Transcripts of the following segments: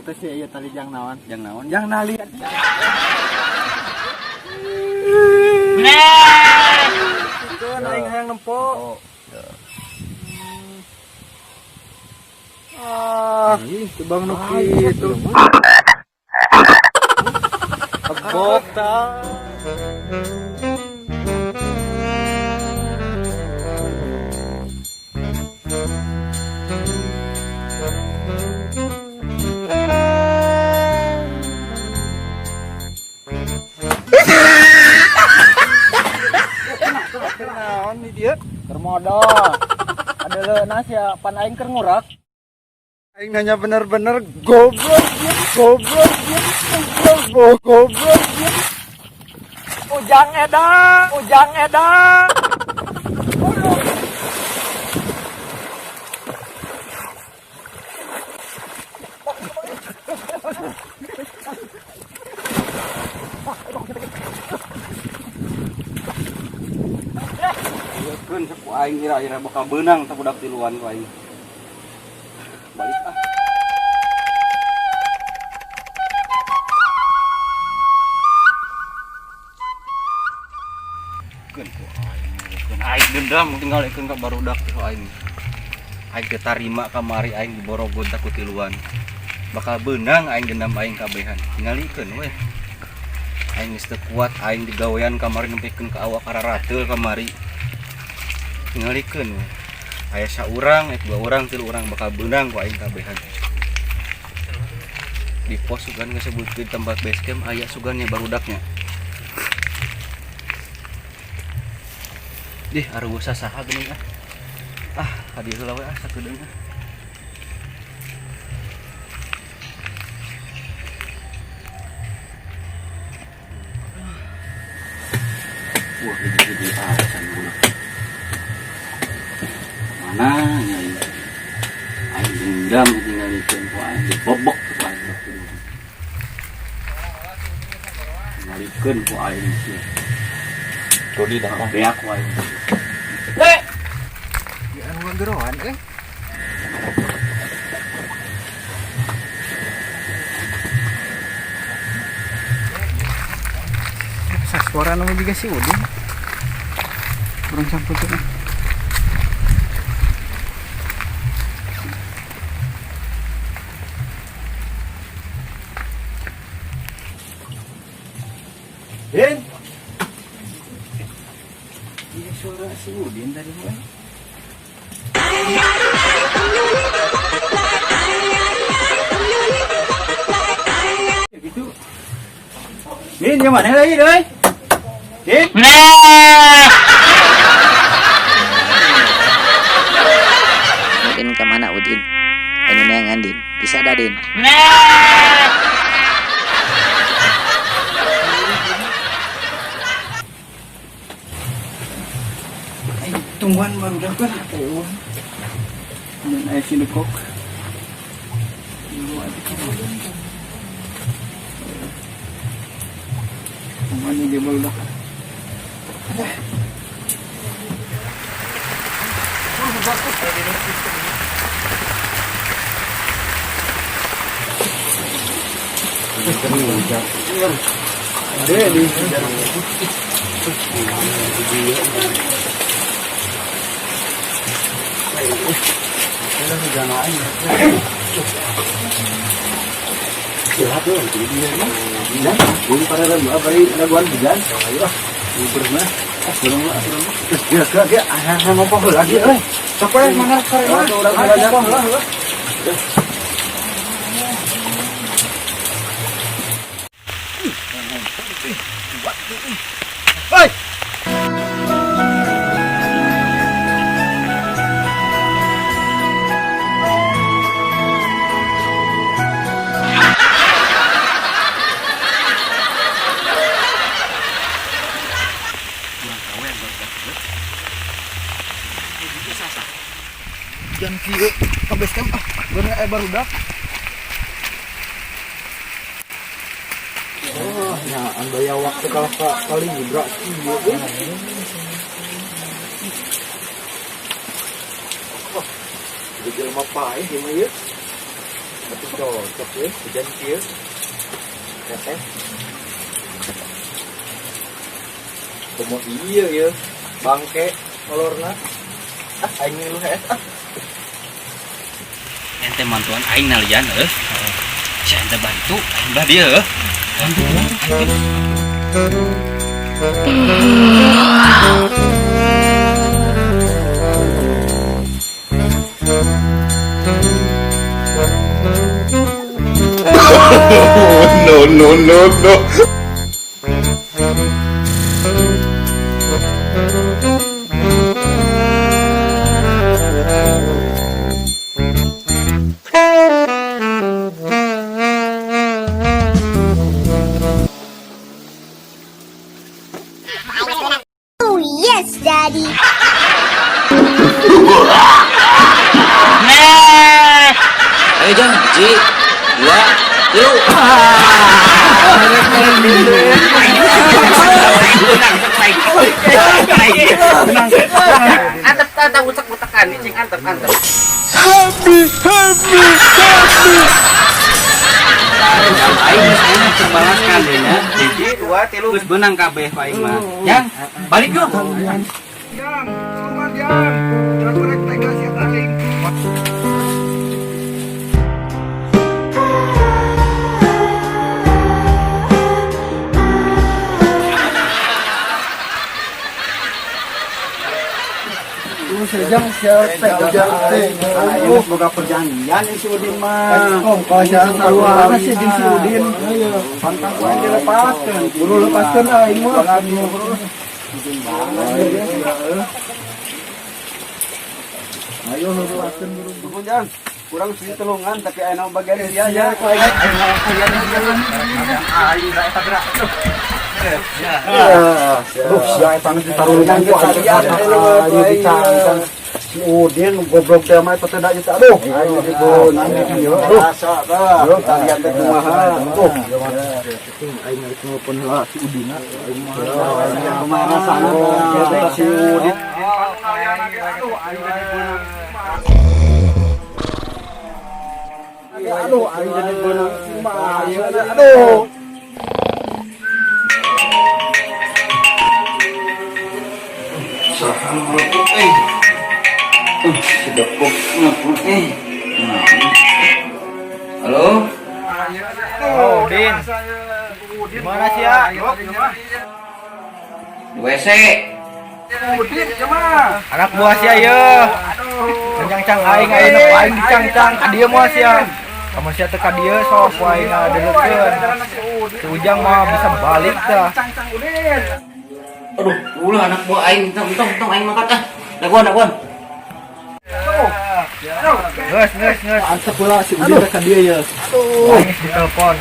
atau sih iya tali jang naon? Jang naon? Jang nali. Itu naik hayang nempo. Tebang nu kitu. Kebok ta. Naon di dieu? Keur modal. Ada leunas ya pan aing keur ngurak. Aing nanya bener-bener goblok dia, goblok dia, goblok dia. Ujang edan. Keun ku aing ira-ira bakal beunang teh budak tiluan ku aing. Balik ah. Keun ku aing dendam tinggal ikeun ka barudak ku aing. Aing teu tarima kamari aing diborogod ku tiluan. Bakal beunang aing dendam aing kabehan. Tingalikeun we. Aing geus teu kuat aing digawean kamari nempikeun ka awak ararateul kamari. Tingalikeun we. Aya saurang, 2 urang, 3 urang bakal beunang ku aing kabehan. Di pos sugan ngasebutkeun tempat base camp aya sugan nya barudaknya. Dih, aruh sasaha geuning ah. Ah, hadiah heula we ah sakedeung ah. Wah, ini acan budak. Mana nya ini? Aing dendam tingalikeun ku aing dibobok ku aing. Tingalikeun ku aing sih. Todi dah beak ku aing. Le. Di anu geroan Saspora nu juga si Udin. Kurang samputna. Din. Ini suara si Udin tadi kan? Ya gitu. Din, yang mana lagi, doi? Din. Udin kemana Udin? Ini nengan Din, bisa dah Din. Tungguan baru dapat oh. Dan air sinekok. Mana dia baru dah. Ada di dan kieu ka base camp bener barudak. Oh, ya andaya waktu kalau kali gibra kieu. Oh, jadi jelema pae ieu mah ieu. Tapi cocok ya, hujan kieu. Teteh. Komo iya ya, bangke molorna. Aing ngilu hees. Ente mantuan aing nalian si ente bantu aing bah dia no. Oh yes, Daddy. Ayo jang, ji, 2, 3. antep utak-utakan cing antep aing terbalaskan deh nya. Hiji, dua, tilu. Geus beunang kabeh ka aing mah. Yang balik yuk. Sejam siapa ayo boga perjanjian si Udin mah. Kok jangan taruhan si Udin. Ayo pantang ku aja lepaskeun. Buru lepaskeun aing mah. Ayo lepaskeun buru. Jangan kurang sih telungan tapi aya bagian dia ya. Aing da eta gerak. Siapa yang ditaruhkan ku aja dicangkan si Udin goblok teh mah peteda itu aduh aing dibon ieu rasa dah yo kalian teh kumaha tuh aing geus nelpon heula si Udin aing mah kumaha sana si Udin aduh aing jadi beunang kumaha aduh Halo? Oh, Din. Gimana sih ya? Di WC. Anak buah sia ye. Cang aing ayeuna ku aing dicangcang ka dieu moal sia. Kamu sia teh ka dieu sok ku aing ngadeukeun. Si Ujang mah bisa balik tah. Aduh, ulah anak buah aing tong aing makan ah. Daguan. Geus. antep heula si Udin ka dieu ya Aing ditelepon.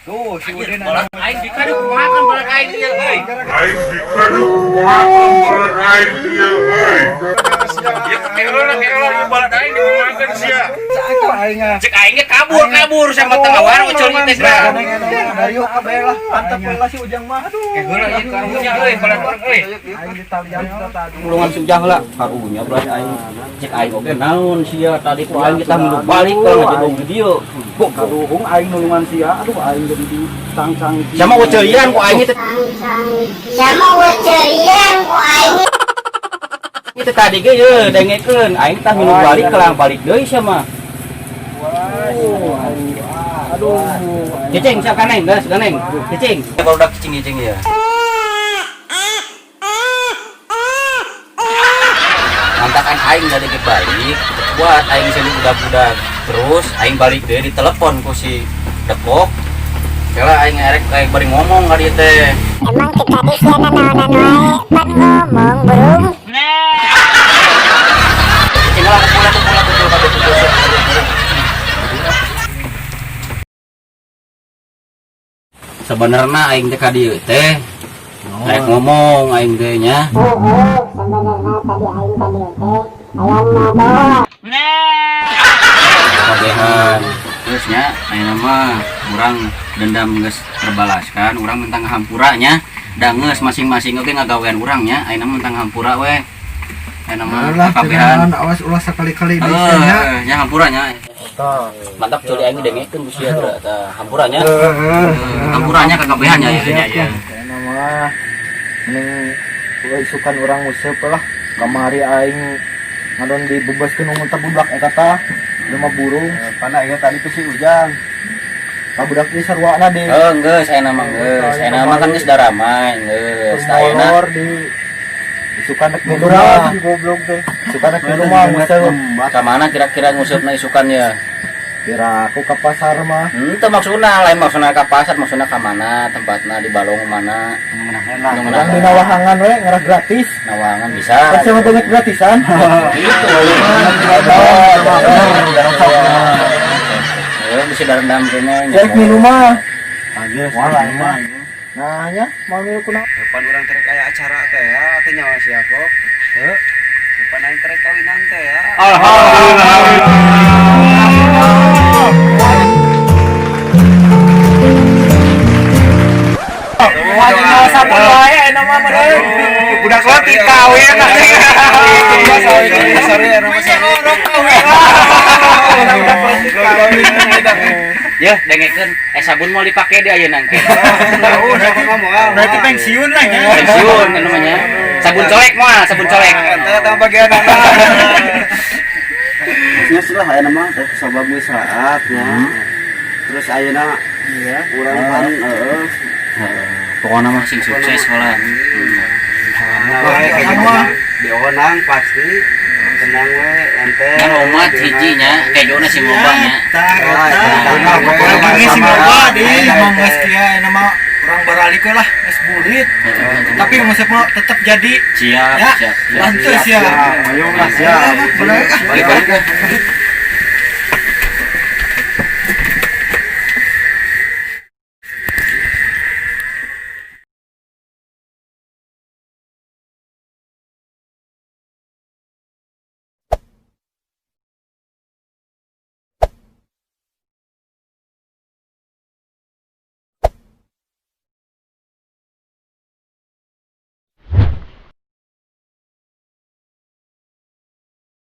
Tuh, si Udin anak Aing dikaduk makan balik aing dia euy. Cek aingnya kabur sama tengah warung curi teh dah. Ayo kabeh lah, antep heula si Ujang mah. Aduh. Heula ieu karunya euy, balik euy. Aing ditalian tadi. Pulungan sujang lah karunya berarti aing cek aing oge naon sia tadi ku aing kita minum balik ka ngajebong video. kok karuhung aing nulungan sia aduh aing jadi dicangcang Sama uceulian ku aing teh Sama wecerian ku aing. itu tadi ge ye dengekeun aing tah minum balik kelang balik deui sia mah. aduh Cicing siap kaneng geus kaneng. Cicing. Baru dak cicing ya. Mantakan aing dari balik buat aing sini budak-budak terus aing balik deh ditelepon ku si Depok kala aing erek kayak bari ngomong ka dieu teh Emang kita di sana naonan wae pan ngomong burung. cicing lah pula betul kabeh betul sebenarnya aing teh ka dieu teh rek ngomong aing teh nya Sebenarnya tadi aing tadi teh ayam mabok. kabehan terusnya ayeuna mah urang dendam geus terbalaskan urang mentang hampuranya da geus masing-masing oge ngagawean urangnya ayeuna mentang hampura we ayeuna mah kabehan awas ulah sekali-kali nya hampuranya Mantap jadi aing dengekeun ku sia tah hampurannya. Hampurannya kakabehannya ya. Karena mah mending isukan orang museup lah. Kamari aing ngadon dibebaskeun muntah budak eta tah lima burung. Pana ieu tadi teh si Ujang. Kabudak ieu sarwana deh. Geus aya nama geus. Aya nama kan geus daramai geus. Ayeuna di isukan dek di rumah goblok teh. Isukan dek di rumah museup. ka mana kira-kira nguseupna isukan ya? Kira aku ke pasar mah. Henteu maksudna lain maksudna ka pasar maksudna ka mana tempatna di Balong mana? Orang di Nawahangan we ngarah gratis. Nawangan bisa. Kan sama banyak gratisan. Itu. Bisa darendam kene. Cek di rumah. Wala mah. Nah nya mau milu kuna. Depan orang terek aya acara teh ya, teh nyawa si aku. Heuh. Depan aing terek kawinan teh ya. Budak lati kawin Ya, dengekeun sabun mau dipake di ayeuna engke. Berarti pensiun lah ya. Pensiun namanya. Sabun colek moal, sabun colek. Teh tang bagian Geus lah aya mah teh sabab saatnya. Terus ayeuna urang pan Pokoknya mah sing sukses heula. di onang pasti tenang we ente. Yang omat hijinya kejona si mobanya. Ini sing loba di manggas kieu nama urang baralik lah geus bulit. Tapi museup tetap jadi. Siap, Ya, siap. lantus ya. Ayo lah siap. Balik-balik.